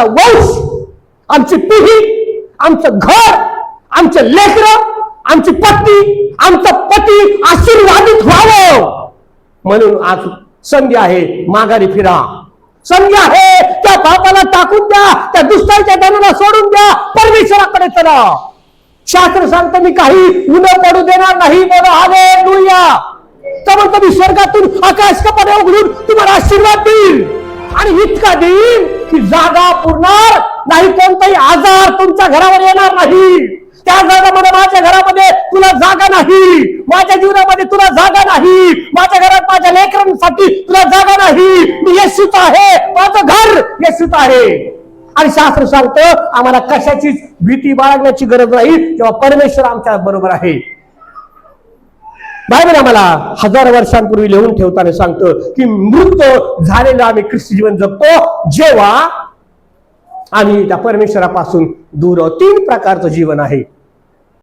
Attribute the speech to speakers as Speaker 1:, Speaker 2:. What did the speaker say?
Speaker 1: वंश, आमची पिढी, आमचं घर, आमचे लेकरं, आमची पत्नी, आमचा पती आशीर्वादित व्हावं म्हणून आज संधी आहे, माघारी फिरा. संधी आहे, त्या पापाला टाकून द्या, त्या दुष्टाच्या धनाला सोडून द्या, परमेश्वराकडे चला. शास्त्र सांगतं मी काही उन्ह पडू देणार नाही. बोला हालेलुया. तर मी स्वर्गातून आकाश कपाटे उघडून तुम्हाला आशीर्वाद देईल आणि इतका देईल की जागा पुरणार नाही, कोणताही आजार तुमच्या घरावर येणार नाही. त्या जागामध्ये माझ्या घरामध्ये तुला जागा नाही, माझ्या जीवनामध्ये तुला जागा नाही, माझ्या घरात माझ्या लेकरांसाठी तुला जागा नाही. मी येशूच आहे, माझं घर येशूच आहे. आणि शास्त्र सांगतं आम्हाला कशाचीच भीती बाळगण्याची गरज नाही, जेव्हा परमेश्वर आमच्या बरोबर आहे. बायबल आम्हाला 1000 वर्षांपूर्वी लिहून ठेवताना सांगतं की मृत झालेलं आम्ही ख्रिस्ती जीवन जगतो जेव्हा आम्ही त्या परमेश्वरापासून दूर आहोत. 3 प्रकारचं जीवन आहे.